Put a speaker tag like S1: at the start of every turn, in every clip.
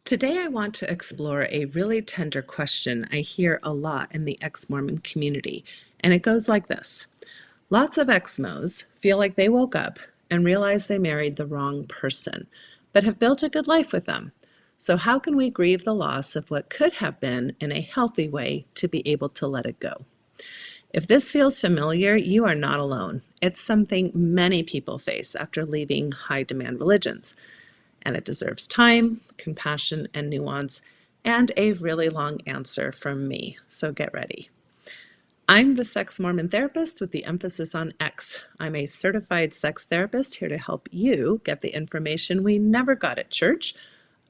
S1: Today, I want to explore a really tender question I hear a lot in the ex-Mormon community, and it goes like this. Lots of ex-Mos feel like they woke up and realized they married the wrong person, but have built a good life with them. So how can we grieve the loss of what could have been in a healthy way to be able to let it go? If this feels familiar, you are not alone. It's something many people face after leaving high-demand religions. And it deserves time, compassion, and nuance, and a really long answer from me. So get ready. I'm the sex Mormon therapist with the emphasis on X. I'm a certified sex therapist here to help you get the information we never got at church,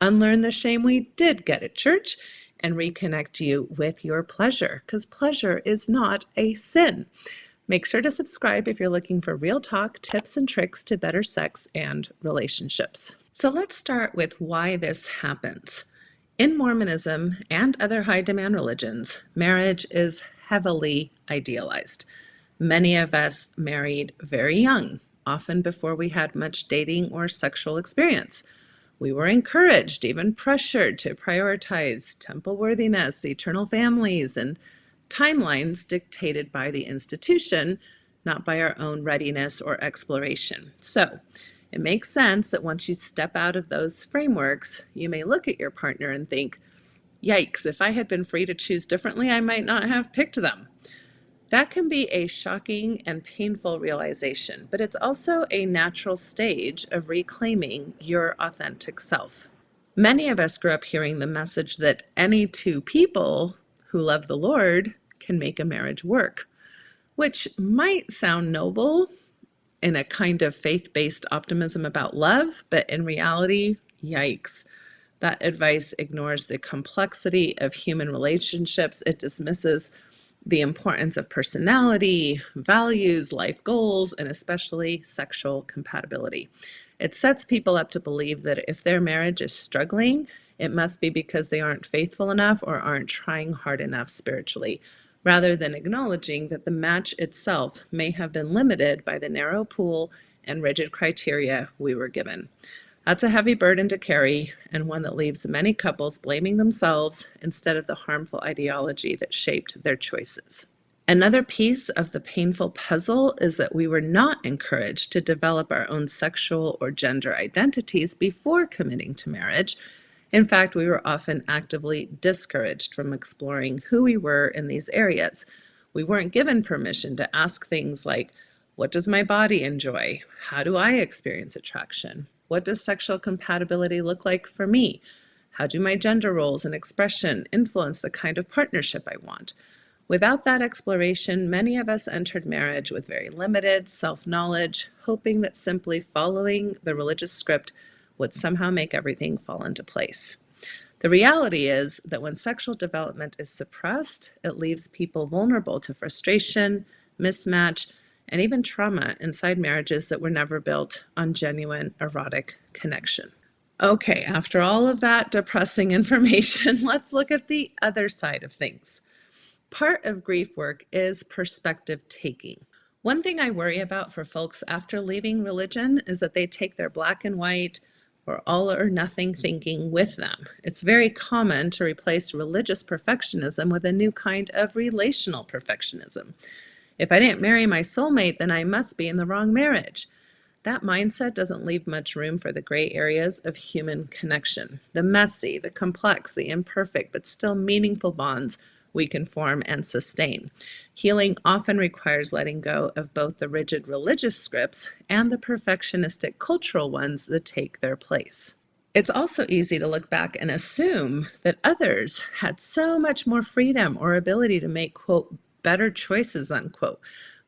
S1: unlearn the shame we did get at church, and reconnect you with your pleasure, because pleasure is not a sin. Make sure to subscribe if you're looking for real talk, tips, and tricks to better sex and relationships. So let's start with why this happens. In Mormonism and other high-demand religions, marriage is heavily idealized. Many of us married very young, often before we had much dating or sexual experience. We were encouraged, even pressured, to prioritize temple worthiness, eternal families, and timelines dictated by the institution, not by our own readiness or exploration. So it makes sense that once you step out of those frameworks, you may look at your partner and think, yikes, if I had been free to choose differently, I might not have picked them. That can be a shocking and painful realization, but it's also a natural stage of reclaiming your authentic self. Many of us grew up hearing the message that any two people who love the Lord can make a marriage work, which might sound noble in a kind of faith-based optimism about love, but in reality, yikes. That advice ignores the complexity of human relationships. It dismisses the importance of personality, values, life goals, and especially sexual compatibility. It sets people up to believe that if their marriage is struggling, it must be because they aren't faithful enough or aren't trying hard enough spiritually, rather than acknowledging that the match itself may have been limited by the narrow pool and rigid criteria we were given. That's a heavy burden to carry, and one that leaves many couples blaming themselves instead of the harmful ideology that shaped their choices. Another piece of the painful puzzle is that we were not encouraged to develop our own sexual or gender identities before committing to marriage. In fact, we were often actively discouraged from exploring who we were in these areas. We weren't given permission to ask things like, what does my body enjoy? How do I experience attraction? What does sexual compatibility look like for me? How do my gender roles and expression influence the kind of partnership I want? Without that exploration, many of us entered marriage with very limited self-knowledge, hoping that simply following the religious script would somehow make everything fall into place. The reality is that when sexual development is suppressed, it leaves people vulnerable to frustration, mismatch, and even trauma inside marriages that were never built on genuine erotic connection. Okay, after all of that depressing information, let's look at the other side of things. Part of grief work is perspective taking. One thing I worry about for folks after leaving religion is that they take their black and white or all or nothing thinking with them. It's very common to replace religious perfectionism with a new kind of relational perfectionism. If I didn't marry my soulmate, then I must be in the wrong marriage. That mindset doesn't leave much room for the gray areas of human connection, the messy, the complex, the imperfect, but still meaningful bonds we can form and sustain. Healing often requires letting go of both the rigid religious scripts and the perfectionistic cultural ones that take their place. It's also easy to look back and assume that others had so much more freedom or ability to make, quote, better choices, unquote.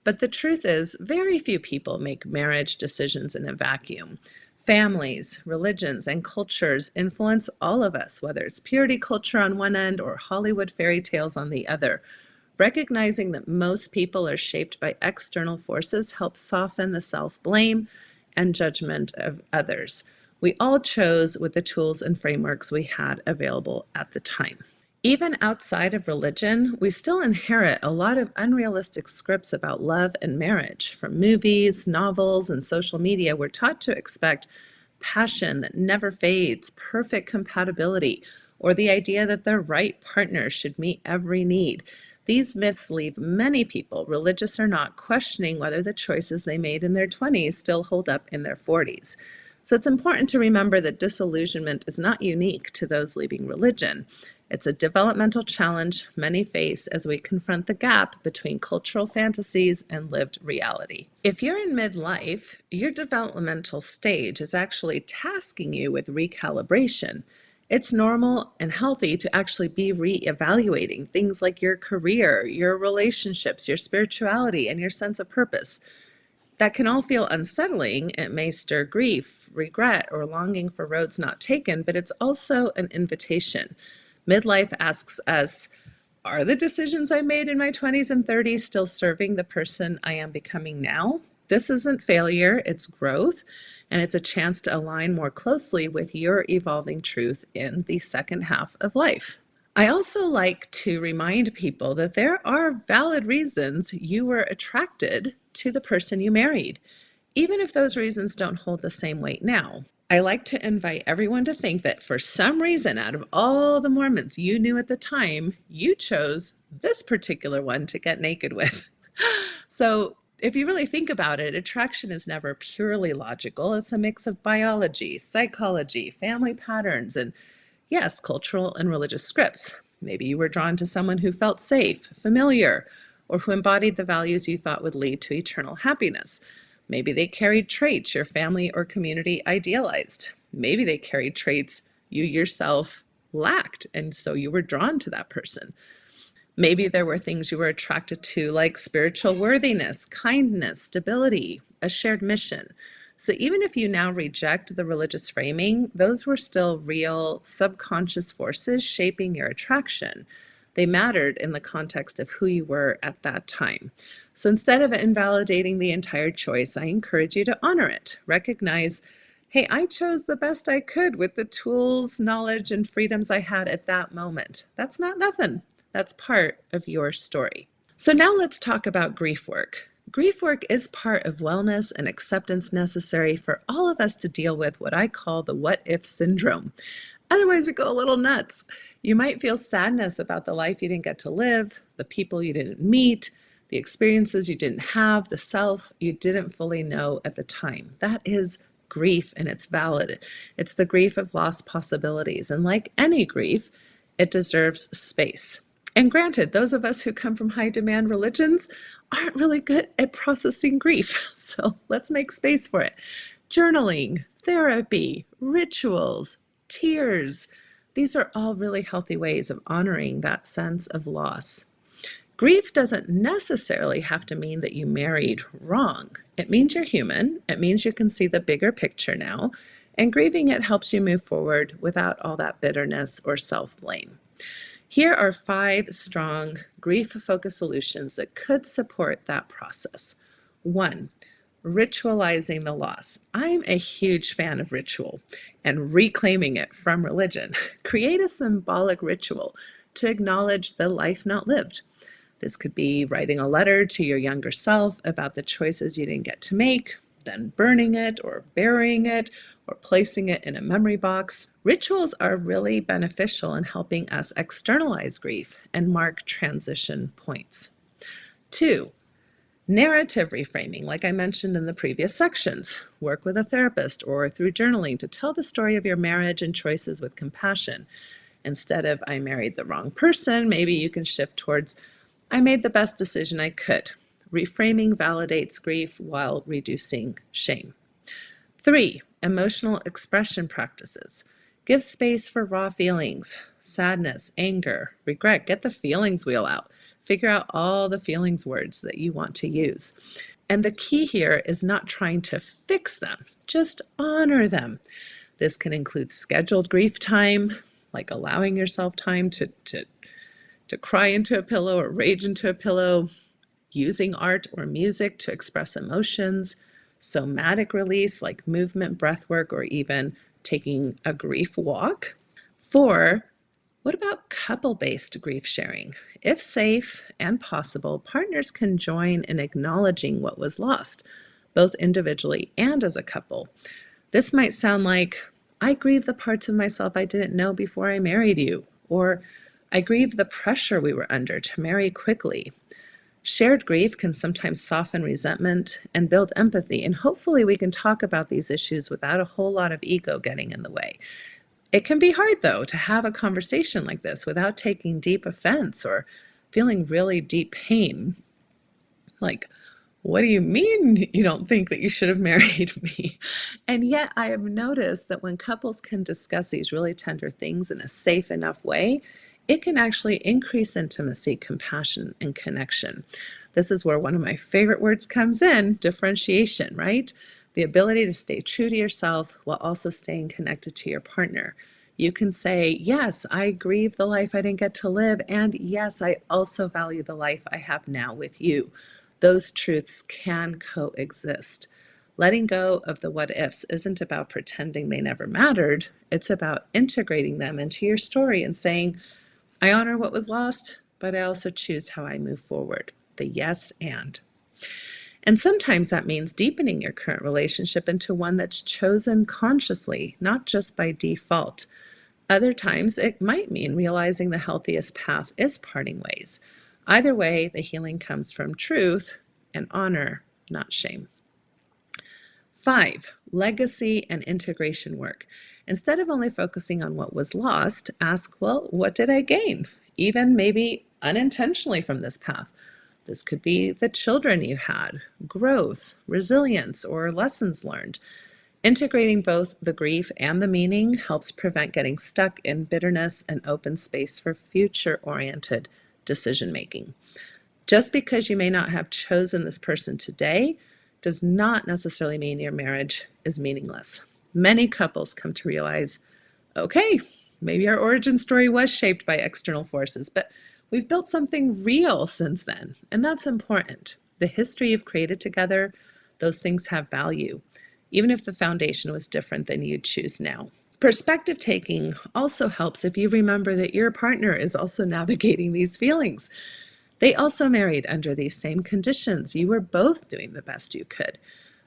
S1: But the truth is, very few people make marriage decisions in a vacuum. Families, religions, and cultures influence all of us, whether it's purity culture on one end or Hollywood fairy tales on the other. Recognizing that most people are shaped by external forces helps soften the self-blame and judgment of others. We all chose with the tools and frameworks we had available at the time. Even outside of religion, we still inherit a lot of unrealistic scripts about love and marriage. From movies, novels, and social media, we're taught to expect passion that never fades, perfect compatibility, or the idea that the right partner should meet every need. These myths leave many people, religious or not, questioning whether the choices they made in their 20s still hold up in their 40s. So it's important to remember that disillusionment is not unique to those leaving religion. It's a developmental challenge many face as we confront the gap between cultural fantasies and lived reality. If you're in midlife, your developmental stage is actually tasking you with recalibration. It's normal and healthy to actually be re-evaluating things like your career, your relationships, your spirituality, and your sense of purpose. That can all feel unsettling. It may stir grief, regret, or longing for roads not taken, but it's also an invitation. Midlife asks us, are the decisions I made in my 20s and 30s still serving the person I am becoming now? This isn't failure, it's growth, and it's a chance to align more closely with your evolving truth in the second half of life. I also like to remind people that there are valid reasons you were attracted to the person you married, even if those reasons don't hold the same weight now. I like to invite everyone to think that for some reason, out of all the Mormons you knew at the time, you chose this particular one to get naked with. So if you really think about it, attraction is never purely logical. It's a mix of biology, psychology, family patterns, and yes, cultural and religious scripts. Maybe you were drawn to someone who felt safe, familiar, or who embodied the values you thought would lead to eternal happiness. Maybe they carried traits your family or community idealized. Maybe they carried traits you yourself lacked, and so you were drawn to that person. Maybe there were things you were attracted to, like spiritual worthiness, kindness, stability, a shared mission. So even if you now reject the religious framing, those were still real subconscious forces shaping your attraction. They mattered in the context of who you were at that time. So instead of invalidating the entire choice, I encourage you to honor it. Recognize, hey, I chose the best I could with the tools, knowledge, and freedoms I had at that moment. That's not nothing. That's part of your story. So now let's talk about grief work. Grief work is part of wellness and acceptance necessary for all of us to deal with what I call the what if syndrome. Otherwise, we go a little nuts. You might feel sadness about the life you didn't get to live, the people you didn't meet, the experiences you didn't have, the self you didn't fully know at the time. That is grief, and it's valid. It's the grief of lost possibilities. And like any grief, it deserves space. And granted, those of us who come from high demand religions aren't really good at processing grief. So let's make space for it. Journaling, therapy, rituals, tears. These are all really healthy ways of honoring that sense of loss. Grief doesn't necessarily have to mean that you married wrong. It means you're human. It means you can see the bigger picture now. And grieving it helps you move forward without all that bitterness or self-blame. Here are 5 strong grief-focused solutions that could support that process. 1, ritualizing the loss. I'm a huge fan of ritual and reclaiming it from religion. Create a symbolic ritual to acknowledge the life not lived. This could be writing a letter to your younger self about the choices you didn't get to make, then burning it or burying it or placing it in a memory box. Rituals are really beneficial in helping us externalize grief and mark transition points. 2, narrative reframing, like I mentioned in the previous sections. Work with a therapist or through journaling to tell the story of your marriage and choices with compassion. Instead of I married the wrong person, maybe you can shift towards I made the best decision I could. Reframing validates grief while reducing shame. 3, emotional expression practices. Give space for raw feelings, sadness, anger, regret. Get the feelings wheel out. Figure out all the feelings words that you want to use. And the key here is not trying to fix them, just honor them. This can include scheduled grief time, like allowing yourself time to cry into a pillow or rage into a pillow, using art or music to express emotions, somatic release like movement, breath work, or even taking a grief walk. 4, what about couple-based grief sharing? If safe and possible, partners can join in acknowledging what was lost, both individually and as a couple. This might sound like, I grieve the parts of myself I didn't know before I married you, or I grieve the pressure we were under to marry quickly. Shared grief can sometimes soften resentment and build empathy, and hopefully we can talk about these issues without a whole lot of ego getting in the way. It can be hard, though, to have a conversation like this without taking deep offense or feeling really deep pain. Like, what do you mean you don't think that you should have married me? And yet I have noticed that when couples can discuss these really tender things in a safe enough way, it can actually increase intimacy, compassion, and connection. This is where one of my favorite words comes in, differentiation, right? The ability to stay true to yourself while also staying connected to your partner. You can say, yes, I grieve the life I didn't get to live, and yes, I also value the life I have now with you. Those truths can coexist. Letting go of the what ifs isn't about pretending they never mattered. It's about integrating them into your story and saying, I honor what was lost, but I also choose how I move forward. The yes and. And sometimes that means deepening your current relationship into one that's chosen consciously, not just by default. Other times it might mean realizing the healthiest path is parting ways. Either way, the healing comes from truth and honor, not shame. 5, legacy and integration work. Instead of only focusing on what was lost, ask, well, what did I gain? Even maybe unintentionally from this path. This could be the children you had, growth, resilience, or lessons learned. Integrating both the grief and the meaning helps prevent getting stuck in bitterness and open space for future-oriented decision-making. Just because you may not have chosen this person today does not necessarily mean your marriage is meaningless. Many couples come to realize, okay, maybe our origin story was shaped by external forces, but we've built something real since then, and that's important. The history you've created together, those things have value, even if the foundation was different than you'd choose now. Perspective taking also helps if you remember that your partner is also navigating these feelings. They also married under these same conditions. You were both doing the best you could.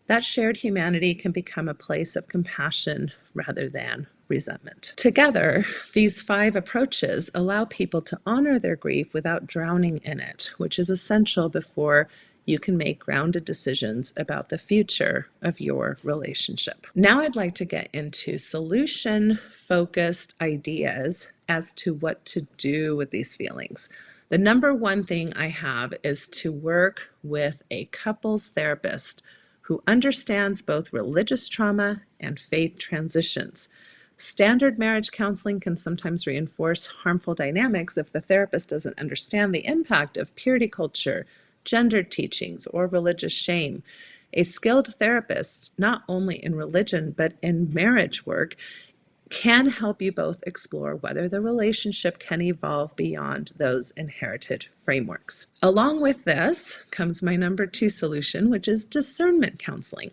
S1: That shared humanity can become a place of compassion rather than resentment. Together, these 5 approaches allow people to honor their grief without drowning in it, which is essential before you can make grounded decisions about the future of your relationship. Now I'd like to get into solution-focused ideas as to what to do with these feelings. The number one thing I have is to work with a couples therapist who understands both religious trauma and faith transitions. Standard marriage counseling can sometimes reinforce harmful dynamics if the therapist doesn't understand the impact of purity culture, gendered teachings, or religious shame. A skilled therapist, not only in religion but in marriage work, can help you both explore whether the relationship can evolve beyond those inherited frameworks. Along with this comes my number 2 solution, which is discernment counseling.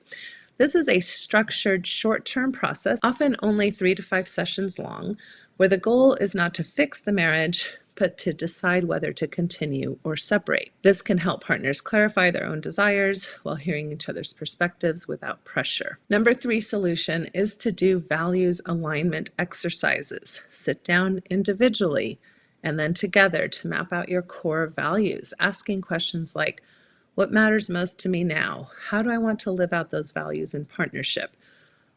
S1: This is a structured short-term process, often only 3 to 5 sessions long, where the goal is not to fix the marriage, but to decide whether to continue or separate. This can help partners clarify their own desires while hearing each other's perspectives without pressure. Number 3 solution is to do values alignment exercises. Sit down individually and then together to map out your core values, asking questions like, what matters most to me now? How do I want to live out those values in partnership?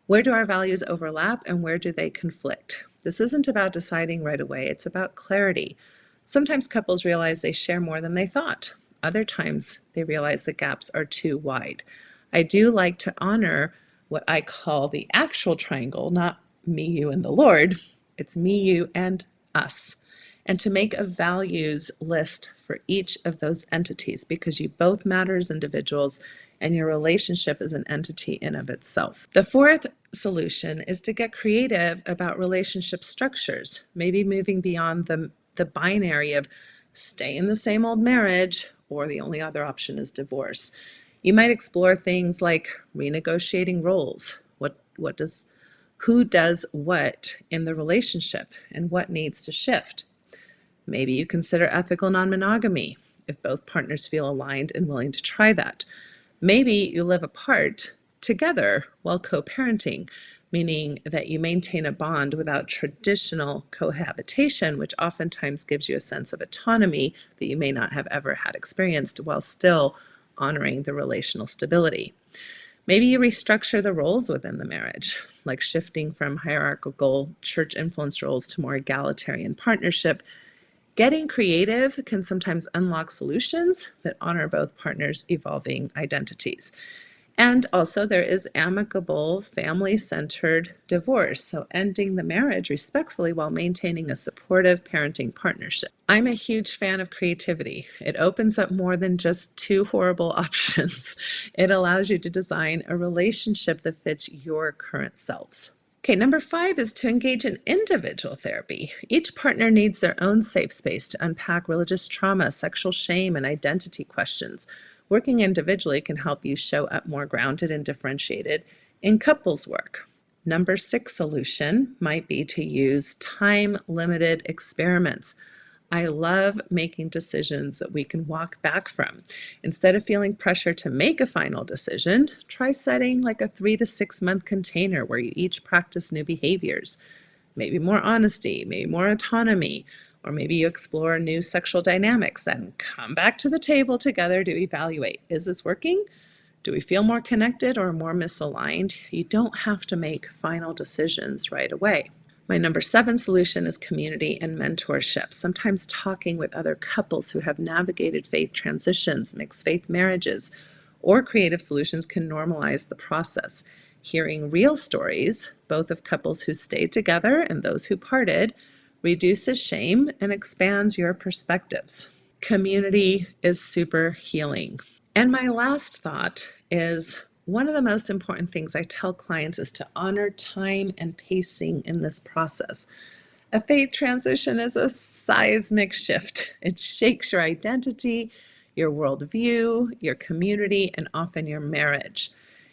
S1: Where do our values overlap and where do they conflict? This isn't about deciding right away, it's about clarity. Sometimes couples realize they share more than they thought. Other times they realize the gaps are too wide. I do like to honor what I call the actual triangle, not me, you, and the Lord. It's me, you, and us. And to make a values list for each of those entities because you both matter as individuals and your relationship is an entity in of itself. The 4th solution is to get creative about relationship structures, maybe moving beyond the binary of stay in the same old marriage or the only other option is divorce. You might explore things like renegotiating roles. Who does what in the relationship and what needs to shift? Maybe you consider ethical non-monogamy if both partners feel aligned and willing to try that. Maybe you live apart together while co-parenting, meaning that you maintain a bond without traditional cohabitation, which oftentimes gives you a sense of autonomy that you may not have ever had experienced while still honoring the relational stability. Maybe you restructure the roles within the marriage, like shifting from hierarchical church influence roles to more egalitarian partnership. Getting creative can sometimes unlock solutions that honor both partners' evolving identities. And also, there is amicable, family-centered divorce, so ending the marriage respectfully while maintaining a supportive parenting partnership. I'm a huge fan of creativity. It opens up more than just two horrible options. It allows you to design a relationship that fits your current selves. Okay, number 5 is to engage in individual therapy. Each partner needs their own safe space to unpack religious trauma, sexual shame, and identity questions. Working individually can help you show up more grounded and differentiated in couples work. Number 6 solution might be to use time-limited experiments. I love making decisions that we can walk back from. Instead of feeling pressure to make a final decision, try setting like a 3 to 6 month container where you each practice new behaviors. Maybe more honesty, maybe more autonomy, or maybe you explore new sexual dynamics. Then come back to the table together to evaluate. Is this working? Do we feel more connected or more misaligned? You don't have to make final decisions right away. My number 7 solution is community and mentorship. Sometimes talking with other couples who have navigated faith transitions, mixed faith marriages, or creative solutions can normalize the process. Hearing real stories, both of couples who stayed together and those who parted, reduces shame and expands your perspectives. Community is super healing. And my last thought is one of the most important things I tell clients is to honor time and pacing in this process. A faith transition is a seismic shift. It shakes your identity, your worldview, your community, and often your marriage.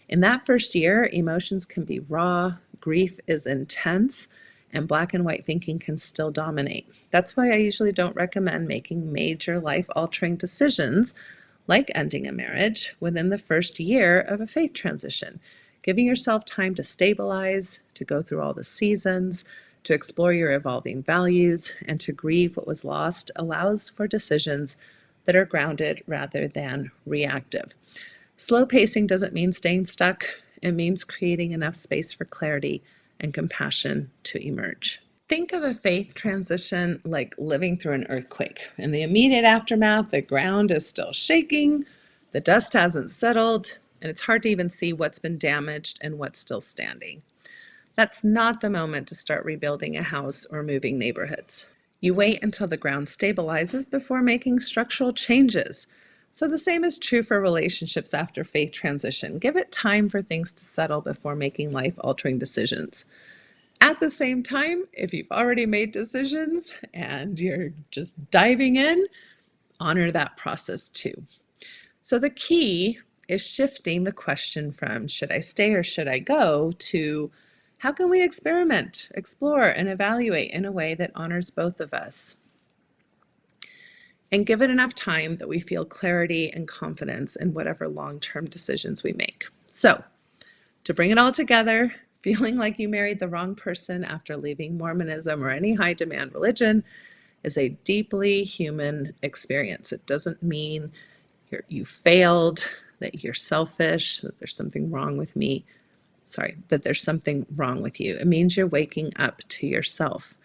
S1: In that first year, emotions can be raw, grief is intense, and black and white thinking can still dominate. That's why I usually don't recommend making major life-altering decisions like ending a marriage within the first year of a faith transition. Giving yourself time to stabilize, to go through all the seasons, to explore your evolving values, and to grieve what was lost allows for decisions that are grounded rather than reactive. Slow pacing doesn't mean staying stuck. It means creating enough space for clarity and compassion to emerge. Think of a faith transition like living through an earthquake. In the immediate aftermath, the ground is still shaking, the dust hasn't settled, and it's hard to even see what's been damaged and what's still standing. That's not the moment to start rebuilding a house or moving neighborhoods. You wait until the ground stabilizes before making structural changes. So the same is true for relationships after faith transition. Give it time for things to settle before making life-altering decisions. At the same time, if you've already made decisions and you're just diving in, honor that process too. So the key is shifting the question from should I stay or should I go to how can we experiment, explore, and evaluate in a way that honors both of us? And give it enough time that we feel clarity and confidence in whatever long-term decisions we make. So, to bring it all together, feeling like you married the wrong person after leaving Mormonism or any high-demand religion is a deeply human experience. It doesn't mean you failed, that you're selfish, that there's something wrong with me. That there's something wrong with you. It means you're waking up to yourself.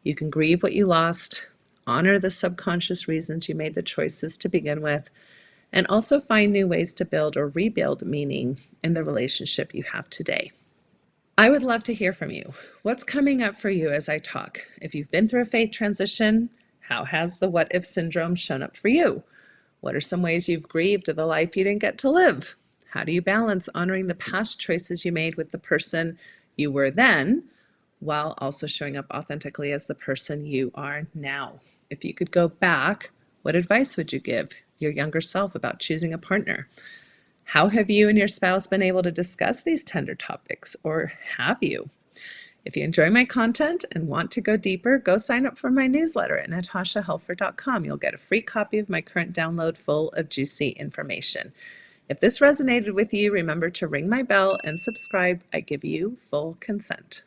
S1: You can grieve what you lost, honor the subconscious reasons you made the choices to begin with, and also find new ways to build or rebuild meaning in the relationship you have today. I would love to hear from you. What's coming up for you as I talk? If you've been through a faith transition, how has the what if syndrome shown up for you? What are some ways you've grieved the life you didn't get to live? How do you balance honoring the past choices you made with the person you were then, while also showing up authentically as the person you are now? If you could go back, what advice would you give your younger self about choosing a partner? How have you and your spouse been able to discuss these tender topics, or have you? If you enjoy my content and want to go deeper, go sign up for my newsletter at natashahelfer.com. You'll get a free copy of my current download full of juicy information. If this resonated with you, remember to ring my bell and subscribe. I give you full consent.